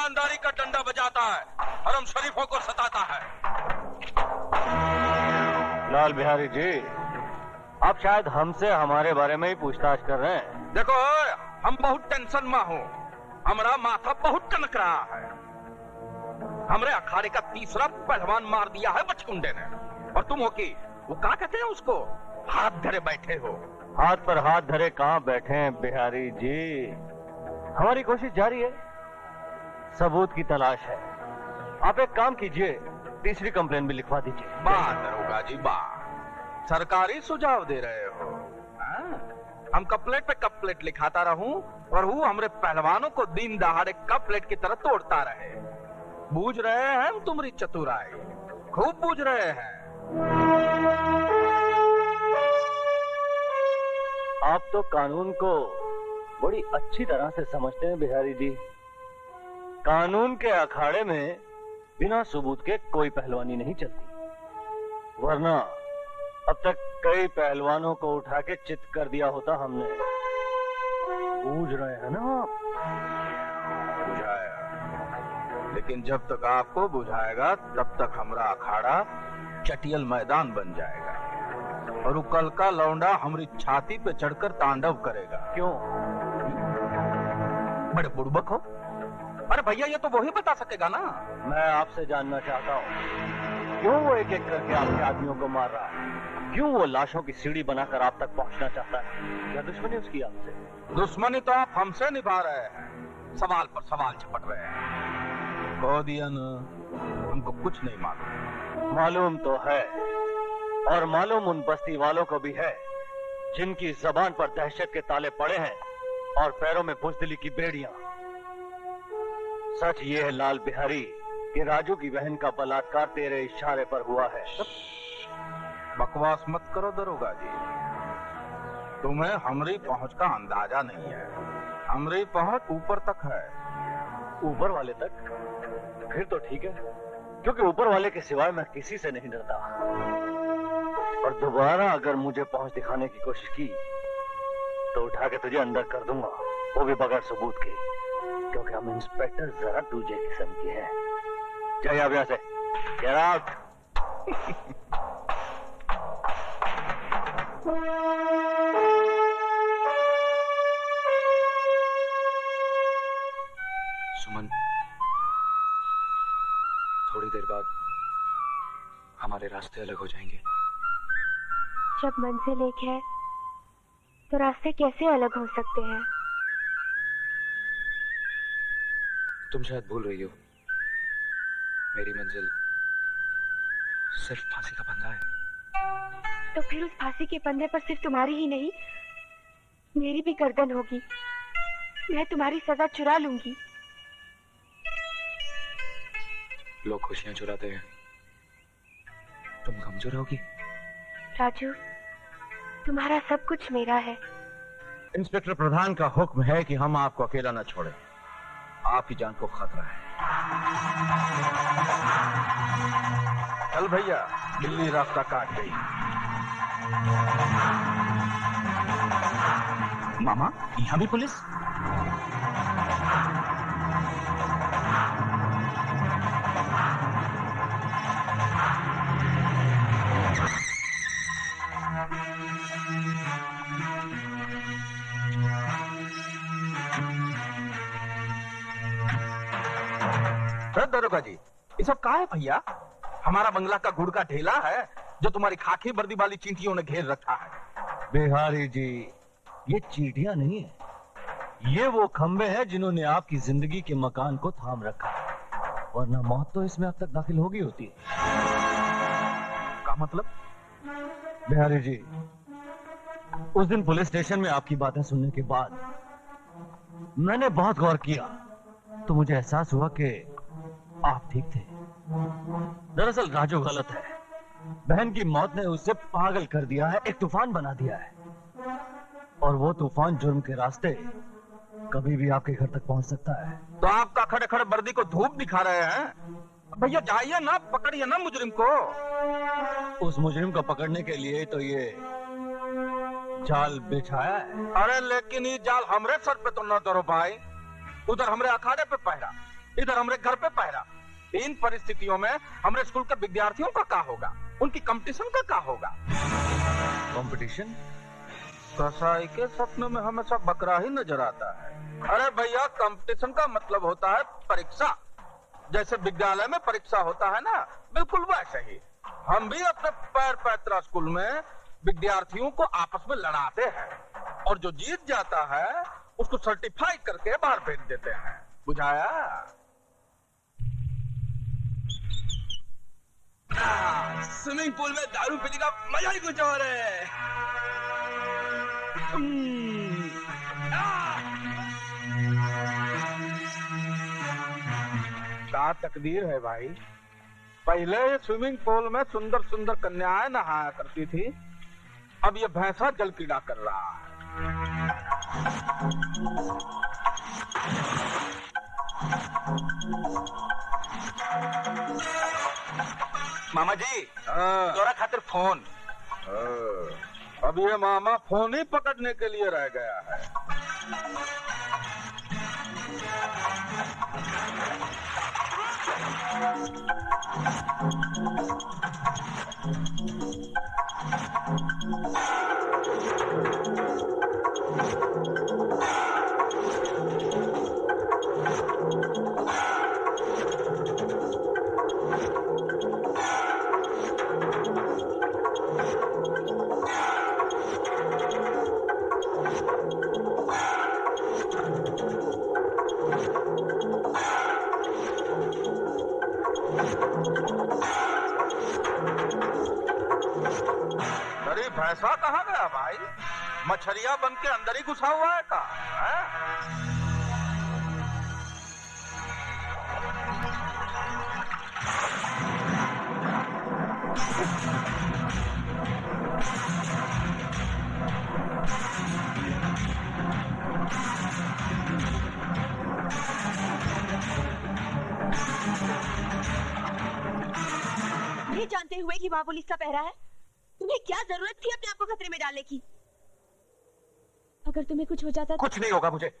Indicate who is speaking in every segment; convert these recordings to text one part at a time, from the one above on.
Speaker 1: ईमानदारी का डंडा बजाता है, हरम शरीफों को सताता है।
Speaker 2: लाल बिहारी जी, आप शायद हमसे हमारे बारे में ही पूछताछ कर रहे हैं।
Speaker 1: देखो, हम बहुत टेंशन में हो, हमारा माथा बहुत कनक रहा है। हमरे अखाड़े का तीसरा पहलवान मार दिया है बचकुंडे ने, और तुम हो कि वो क्या कहते हैं उसको, हाथ धरे बैठे हो।
Speaker 2: हाथ पर हाथ धरे कहाँ बैठे हैं बिहारी जी, हमारी कोशिश जारी है, सबूत की तलाश है। आप एक काम कीजिए, तीसरी कंप्लेन भी लिखवा दीजिए।
Speaker 1: बात दरोगा जी, बात सरकारी सुझाव दे रहे हो। हम कपलेट पे कपलेट लिखाता रहूं और वो हमरे पहलवानों को दिन दहाड़े कपलेट की तरह तोड़ता रहे। बूझ रहे हैं हम तुम्हारी चतुराई, खूब बूझ रहे हैं।
Speaker 2: आप तो कानून को बड़ी अच्छी तरह से समझते हैं बिहारी जी। कानून के अखाड़े में बिना सबूत के कोई पहलवानी नहीं चलती, वरना अब तक कई पहलवानों को उठा के चित कर दिया होता हमने। बूझ रहे हैं ना आप?
Speaker 1: बुझाया, लेकिन जब तक आपको बुझाएगा तब तक हमारा अखाड़ा चटियल मैदान बन जाएगा और कल का लौंडा हमारी छाती पे चढ़कर तांडव करेगा।
Speaker 2: क्यों?
Speaker 1: बड़े बुड़बक हो। अरे भैया, ये तो वही बता सकेगा ना।
Speaker 2: मैं आपसे जानना चाहता हूँ, क्यों वो एक एक करके आपके आदमियों को मार रहा है? क्यों वो लाशों की सीढ़ी बनाकर आप तक पहुंचना चाहता है? क्या दुश्मनी उसकी आपसे?
Speaker 1: दुश्मनी तो आप हमसे निभा रहे हैं, सवाल पर सवाल झपट रहे हैं। कह दिया ना, हमको कुछ नहीं मालूम।
Speaker 2: मालूम तो है, और मालूम उन बस्ती वालों को भी है जिनकी जबान पर दहशत के ताले पड़े हैं और पैरों में बुज़दिली की बेड़ियां। सच ये है लाल बिहारी कि राजू की बहन का बलात्कार तेरे इशारे पर हुआ है।
Speaker 1: बकवास मत करो दरोगा जी, तुम्हें हमारी पहुंच का अंदाजा नहीं है। हमारी पहुंच ऊपर तक है।
Speaker 2: ऊपर वाले तक? फिर तो ठीक है, क्योंकि ऊपर वाले के सिवाय मैं किसी से नहीं डरता। और दोबारा अगर मुझे पहुंच दिखाने की कोशिश की तो उठा के तुझे अंदर कर दूंगा, वो भी बगैर सबूत के, क्योंकि हम इंस्पेक्टर जरा दूजे किस्म के हैं। जाइए आप यहाँ से, गेट आउट।
Speaker 3: सुमन, थोड़ी देर बाद हमारे रास्ते अलग हो जाएंगे।
Speaker 4: जब मंजिल एक है तो रास्ते कैसे अलग हो सकते हैं?
Speaker 3: तुम शायद भूल रही हो, मेरी मंजिल सिर्फ फांसी का फंदा है।
Speaker 4: तो फिर उस फांसी के फंदे पर सिर्फ तुम्हारी ही नहीं, मेरी भी गर्दन होगी। मैं तुम्हारी सजा चुरा लूंगी।
Speaker 3: लोग खुशियां चुराते हैं, तुम गम चुराओगी?
Speaker 4: राजू, तुम्हारा सब कुछ मेरा है।
Speaker 1: इंस्पेक्टर प्रधान का हुक्म है कि हम आपको अकेला न छोड़ें। आपकी जान को खतरा है। चल भैया, बिल्ली रास्ता काट गई।
Speaker 5: मामा, यहाँ भी पुलिस?
Speaker 1: दरोगा जी, ये सब कहाँ है भैया? हमारा बंगला का गुड़ का ढेला है जो तुम्हारी खाकी वर्दी वाली चींटियों ने घेर रखा है।
Speaker 2: बिहारी जी, ये चींटियां नहीं है, ये वो खंबे हैं जिन्होंने आपकी जिंदगी के मकान को थाम रखा है, वरना मौत तो इसमें अब तक दाखिल होगी होती है।
Speaker 1: का मतलब?
Speaker 2: बिहारी जी, उस दिन पुलिस स्टेशन में आपकी बातें सुनने के बाद मैंने बहुत गौर किया, तो मुझे एहसास हुआ कि आप ठीक थे। दरअसल राजू गलत है। बहन की मौत ने उसे पागल कर दिया है, एक तूफान बना दिया है, और वो तूफान जुर्म के रास्ते कभी भी आपके घर तक पहुंच सकता है।
Speaker 1: तो आपका खड़े खड़े वर्दी को धूप दिखा रहे हैं? भैया जाइए ना, पकड़िए ना मुजरिम को।
Speaker 2: उस मुजरिम को पकड़ने के लिए तो ये जाल बिछाया है।
Speaker 1: अरे लेकिन ये जाल हमरे सर पे तो न धरो भाई, उधर हमरे अखाड़े पे पहरा। इधर हमरे घर पे पहरा। इन परिस्थितियों में हमरे स्कूल के विद्यार्थियों का क्या होगा, उनकी कंपटीशन का क्या होगा?
Speaker 2: कंपटीशन?
Speaker 1: कसाई के सपनों में हमेशा बकरा ही नजर आता है। अरे भैया, कंपटीशन का मतलब होता है परीक्षा। जैसे विद्यालय में परीक्षा होता है ना, बिल्कुल वैसे ही हम भी अपने पैर पैतरा स्कूल में विद्यार्थियों को आपस में लड़ाते हैं, और जो जीत जाता है उसको सर्टिफाई करके बाहर भेज देते हैं। बुझाया? स्विमिंग पूल में दारू पीने का मजा ही कुछ और है। क्या तकदीर है भाई। पहले स्विमिंग पूल में सुंदर सुंदर कन्याएं नहाया करती थी, अब ये भैंसा जल क्रीड़ा कर रहा है।
Speaker 3: मामा जी, तोरा खातिर फोन।
Speaker 1: अब ये मामा फोन ही पकड़ने के लिए रह गया है। अरे भैंसा कहाँ गया भाई? मछरिया बन के अंदर ही घुसा हुआ है का?
Speaker 4: ये जानते हुए कि वहाँ पुलिस का पहरा है, तुम्हें क्या जरूरत थी अपने आप को खतरे में डालने की? अगर तुम्हें कुछ हो जाता तो...
Speaker 3: कुछ नहीं होगा मुझे,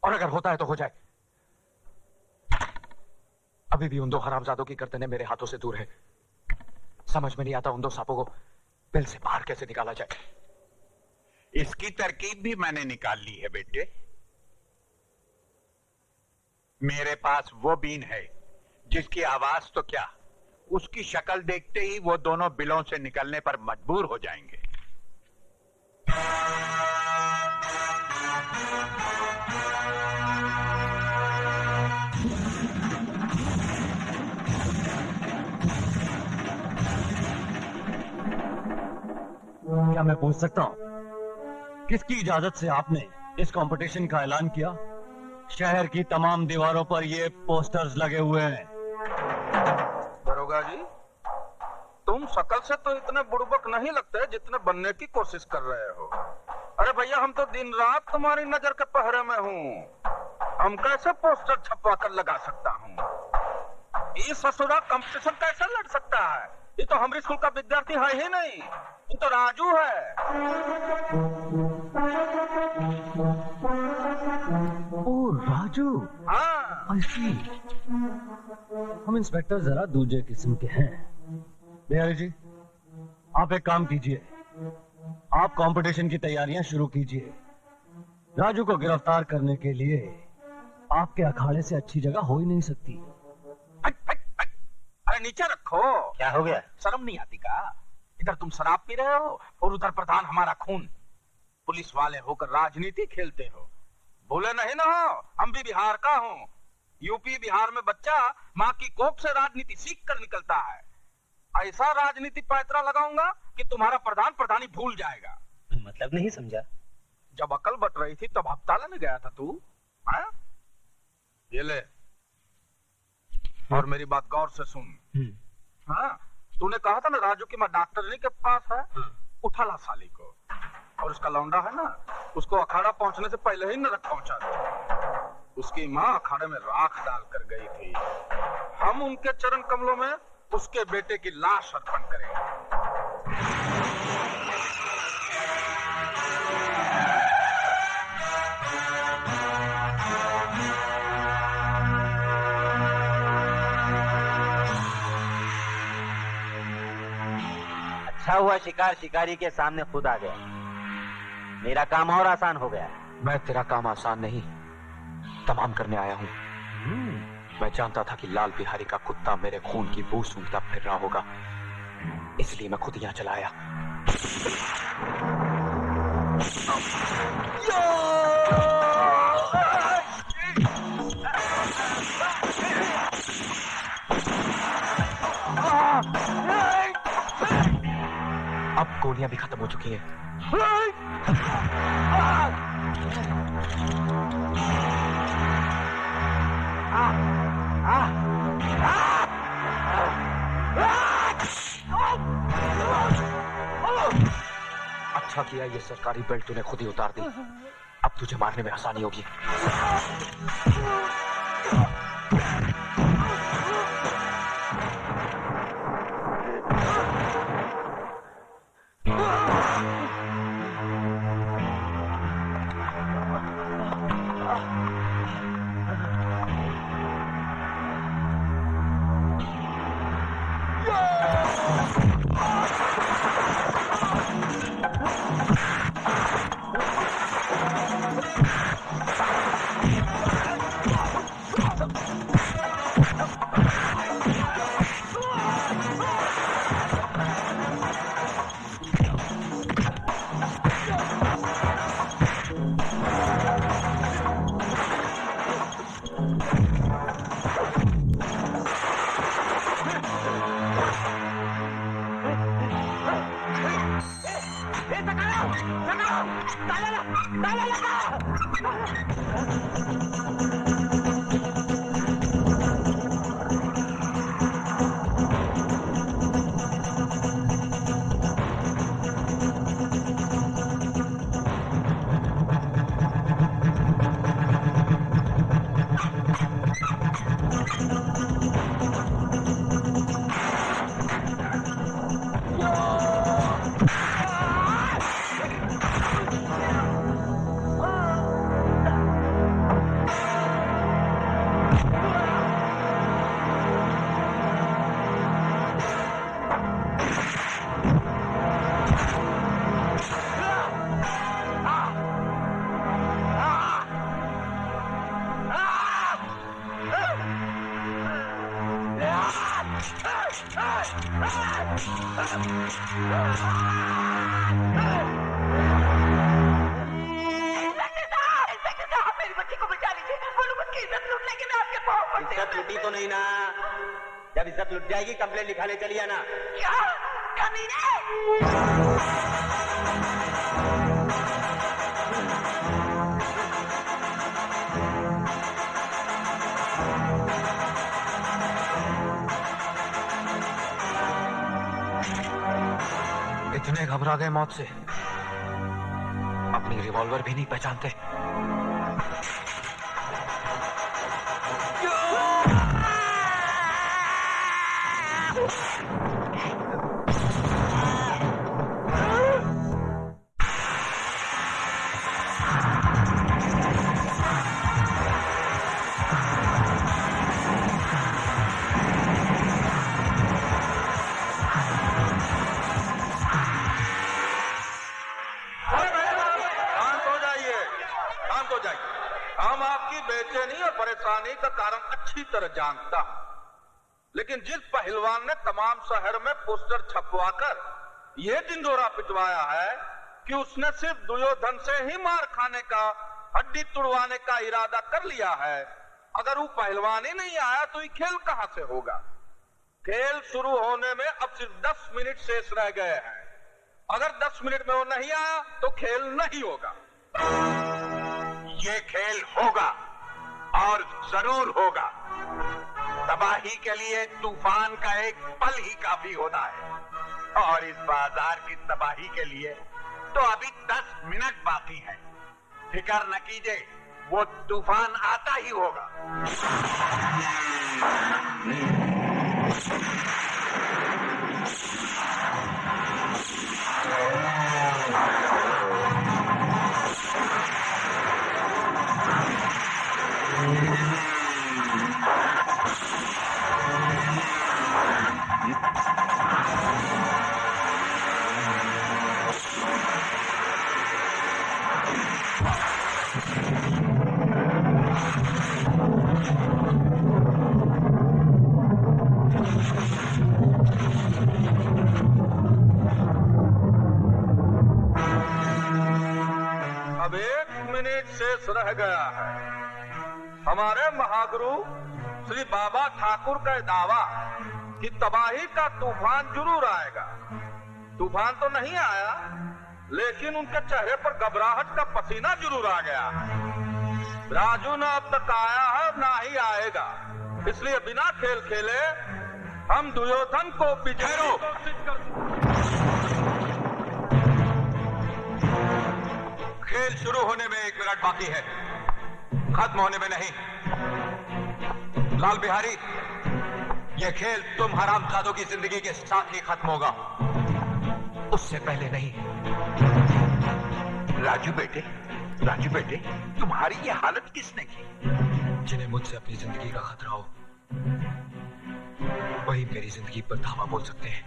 Speaker 3: और अगर होता है तो हो जाए। अभी भी उन दो हरामजादों की गर्दनें मेरे हाथों से दूर है। समझ में नहीं आता उन दो सांपों को बिल से बाहर कैसे निकाला जाए।
Speaker 5: इसकी तरकीब भी मैंने निकाल ली है बेटे। मेरे पास वो बीन है जिसकी आवाज तो क्या, उसकी शक्ल देखते ही वो दोनों बिलों से निकलने पर मजबूर हो जाएंगे।
Speaker 2: क्या मैं पूछ सकता हूँ किसकी इजाजत से आपने इस कंपटीशन का ऐलान किया? शहर की तमाम दीवारों पर ये पोस्टर्स लगे हुए हैं।
Speaker 1: दरोगा जी, तुम शकल से तो इतने बुड़बक नहीं लगते जितने बनने की कोशिश कर रहे हो। अरे भैया, हम तो दिन रात तुम्हारी नजर के पहरे में हूँ। हम कैसे पोस्टर छपवा कर लगा सकता हूँ? ये ससुरा कंपटीशन कैसे लड़ सकता है? ये तो हमारे स्कूल का विद्यार्थी है ही नहीं, ये तो राजू है।
Speaker 2: ओ राजू,
Speaker 1: हाँ।
Speaker 2: I see। हम इंस्पेक्टर जरा दूसरे किस्म के हैं। बिहारी जी, आप एक काम कीजिए, आप कंपटीशन की तैयारियां शुरू कीजिए। राजू को गिरफ्तार करने के लिए आपके अखाड़े से अच्छी जगह हो ही नहीं सकती।
Speaker 1: अरे नीचे रखो।
Speaker 5: क्या हो गया?
Speaker 1: शर्म नहीं आती का? इधर तुम शराब पी रहे हो और उधर प्रधान हमारा खून। पुलिस वाले होकर राजनीति खेलते हो। भूले नहीं ना हो, हम भी बिहार का हूँ। यूपी बिहार में बच्चा माँ की कोख से राजनीति सीख कर निकलता है। ऐसा राजनीति पैतरा लगाऊंगा कि तुम्हारा प्रधान प्रधानी भूल जाएगा।
Speaker 5: मतलब नहीं समझा।
Speaker 1: जब अकल बट रही थी तब हफ्ता लेने गया था तू। हाँ? ये ले, और मेरी बात गौर से सुन। हाँ, तूने कहा था ना राजू की माँ डॉक्टरनी के पास है। उठा ला साली को, और उसका लौंडा है ना, उसको अखाड़ा पहुंचने से पहले ही नरक पहुंचा दो। उसकी माँ अखाड़े में राख डाल कर गई थी। हम उनके चरण कमलों में उसके बेटे की लाश अर्पण करेंगे।
Speaker 6: अच्छा हुआ शिकार शिकारी के सामने खुद आ गया, मेरा काम और आसान हो गया।
Speaker 3: मैं तेरा काम आसान नहीं तमाम करने आया हूं। मैं जानता था कि लाल बिहारी का कुत्ता मेरे खून की बू सूंघता फिर रहा होगा, इसलिए मैं खुद यहां चला आया। अब गोलियां भी खत्म हो चुकी हैं। अच्छा किया ये सरकारी बेल्ट तूने खुद ही उतार दी, अब तुझे मारने में आसानी होगी।
Speaker 6: इज्जत लुटी तो नहीं ना? जब इज्जत लुट जाएगी कंप्लेंट लिखाने चली आना। क्या कमीने?
Speaker 3: इतने घबरा गए मौत से, अपनी रिवॉल्वर भी नहीं पहचानते।
Speaker 1: हम आपकी बेचैनी और परेशानी का कारण अच्छी तरह जानता हूं, लेकिन जिस पहलवान ने तमाम शहर में पोस्टर छपवाकर यह ढिंढोरा पिटवाया है कि उसने सिर्फ दुर्योधन से ही मार खाने का, हड्डी तुड़वाने का इरादा कर लिया है, अगर वो पहलवान ही नहीं आया तो ये खेल कहां से होगा? खेल शुरू होने में अब सिर्फ 10 मिनट शेष रह गए हैं। अगर 10 मिनट में वो नहीं आया तो खेल नहीं होगा।
Speaker 5: ये खेल होगा और जरूर होगा। तबाही के लिए तूफान का एक पल ही काफी होता है, और इस बाजार की तबाही के लिए तो अभी 10 मिनट बाकी है। फिक्र न कीजिए, वो तूफान आता ही होगा।
Speaker 1: एक शेष रह गया है। हमारे महागुरु श्री बाबा ठाकुर का दावा कि तबाही का तूफान जरूर आएगा। तूफान तो नहीं आया, लेकिन उनके चेहरे पर घबराहट का पसीना जरूर आ गया है। राजू ना अब तक आया है, ना ही आएगा। इसलिए बिना खेल खेले हम दुर्योधन को विजयी घोषित कर।
Speaker 3: खेल शुरू होने में 1 मिनट बाकी है, खत्म होने में नहीं। लाल बिहारी, यह खेल तुम हरामजादों की जिंदगी के साथ ही खत्म होगा, उससे पहले नहीं।
Speaker 5: राजू बेटे, तुम्हारी ये हालत किसने की?
Speaker 3: जिन्हें मुझसे अपनी जिंदगी का खतरा हो, वही मेरी जिंदगी पर धावा बोल सकते हैं।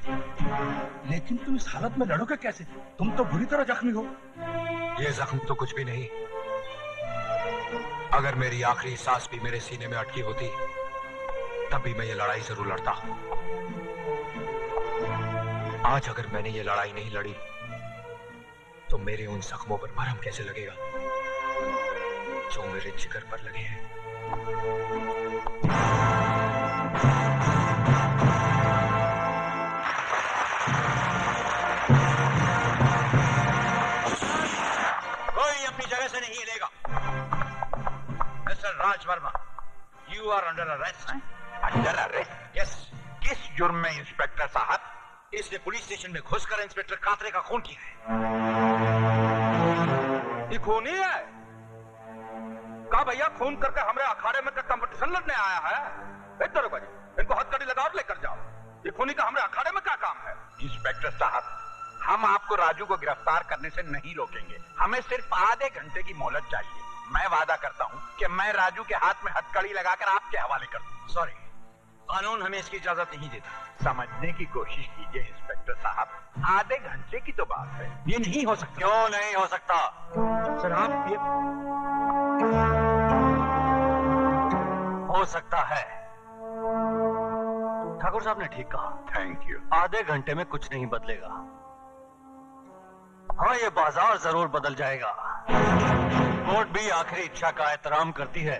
Speaker 7: लेकिन तुम इस हालत में लड़ोगे कैसे? तुम तो बुरी तरह जख्मी हो।
Speaker 3: ये जख्म तो कुछ भी नहीं। अगर मेरी आखिरी सांस भी मेरे सीने में अटकी होती, तब भी मैं ये लड़ाई जरूर लड़ता। आज अगर मैंने ये लड़ाई नहीं लड़ी, तो मेरे उन जख्मों पर मरहम कैसे लगेगा जो मेरे जिगर पर लगे हैं।
Speaker 6: कोई अपनी जगह से नहीं हिलेगा। Mister Raj Verma, you are under arrest.
Speaker 5: Under arrest?
Speaker 6: Yes.
Speaker 5: किस जुर्म में इंस्पेक्टर साहब?
Speaker 6: इसने पुलिस स्टेशन में घुसकर इंस्पेक्टर कातरे का खून किया है।
Speaker 1: ये खूनी है? कहा भैया खून करके हमारे अखाड़े में कंपटीशन लड़ने आया है? इधर जी, इनको हथकड़ी लगाओ और लेकर जाओ। ये खूनी का हमारे अखाड़े में क्या काम है?
Speaker 5: इंस्पेक्टर साहब, हम आपको राजू को गिरफ्तार करने से नहीं रोकेंगे। हमें सिर्फ आधे घंटे की मोहलत चाहिए। मैं वादा करता हूं कि मैं राजू के हाथ में हथकड़ी लगाकर आपके हवाले कर दूं।
Speaker 6: सॉरी, कानून हमें इसकी इजाजत नहीं देता।
Speaker 5: समझने की कोशिश कीजिए इंस्पेक्टर साहब, आधे घंटे की तो बात है।
Speaker 6: ये नहीं हो सकता।
Speaker 3: क्यों नहीं हो सकता?
Speaker 6: सर आप ये
Speaker 2: हो सकता है। ठाकुर साहब ने ठीक कहा।
Speaker 5: Thank you.
Speaker 2: आधे घंटे में कुछ नहीं बदलेगा। हाँ, ये बाजार जरूर बदल जाएगा। कोर्ट भी आखिरी इच्छा का एहतराम करती है,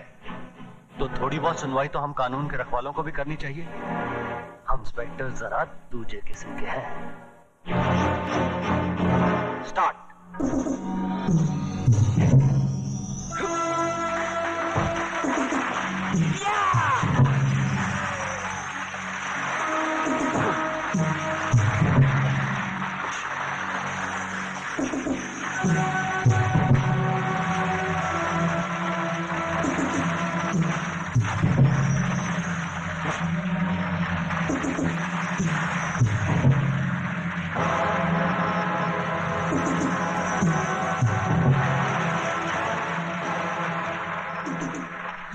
Speaker 2: तो थोड़ी बहुत सुनवाई तो हम कानून के रखवालों को भी करनी चाहिए। हम इंस्पेक्टर जरा दूजे किस्म के हैं। स्टार्ट।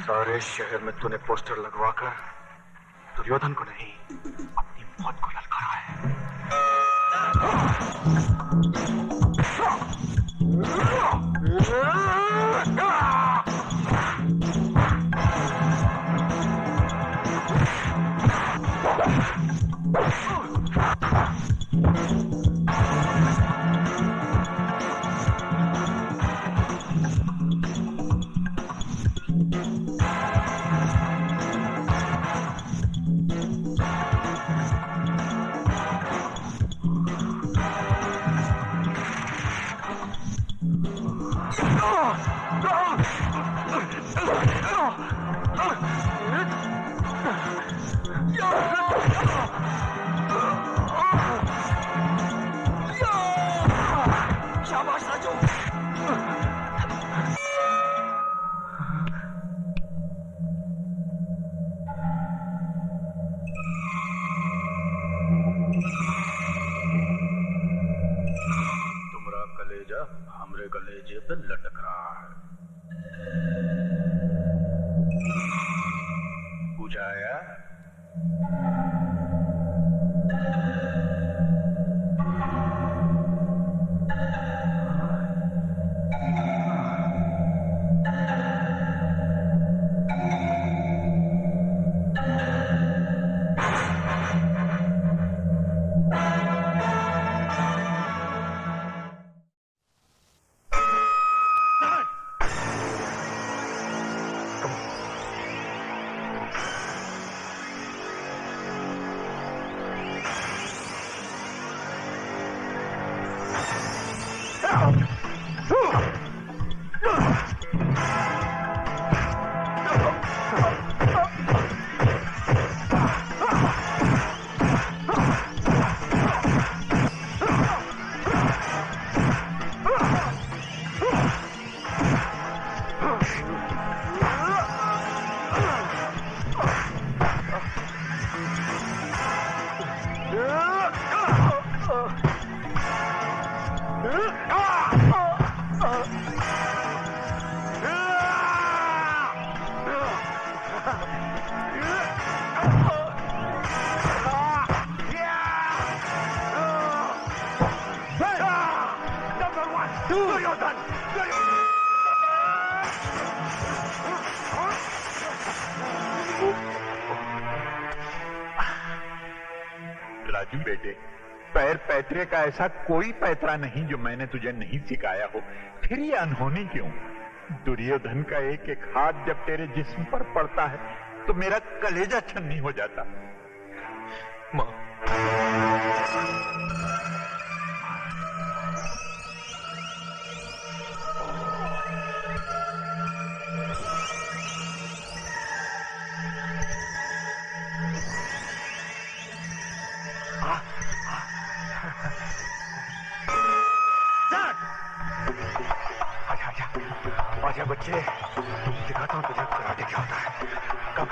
Speaker 3: सारे शहर में तूने पोस्टर लगवाकर दुर्योधन को नहीं, अपनी मौत को ललकारा है।
Speaker 1: तुम्हारा कलेजा हमरे कलेजे पे लटक रहा है। बुझाया?
Speaker 5: राजू बेटे, पैर पैतरे का ऐसा कोई पैतरा नहीं जो मैंने तुझे नहीं सिखाया हो। फिर ये अनहोनी क्यों? दुर्योधन का एक एक हाथ जब तेरे जिस्म पर पड़ता है तो मेरा कलेजा छन्नी हो जाता।
Speaker 3: मां,
Speaker 5: आजा बच्चे, दिखाता हूँ तुझे कराटे क्या होता है। कब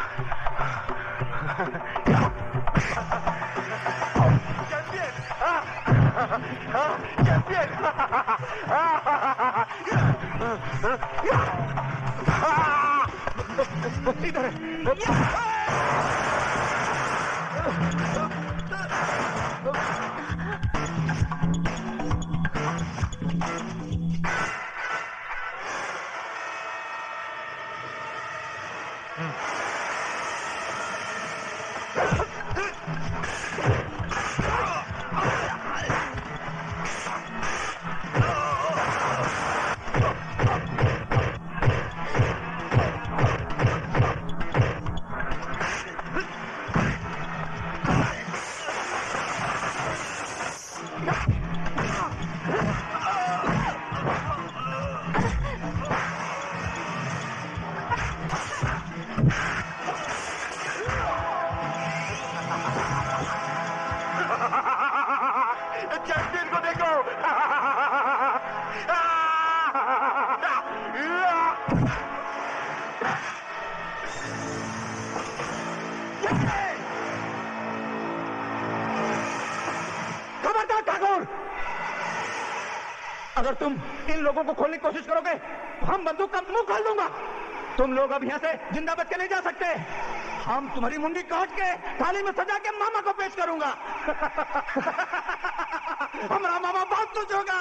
Speaker 5: चैंपियन, चैंपियन, इधर चैंपियन को देखो।
Speaker 6: खबरदार ठाकुर, अगर तुम इन लोगों को खोलने की कोशिश करोगे तो हम बंदूक का मुंह खोल दूंगा। तुम लोग अब यहाँ से जिंदा बच के नहीं जा सकते। हम तुम्हारी मुंडी काट के थाली में सजा के मामा को पेश करूंगा। हमारा मामा बहुत खुश होगा।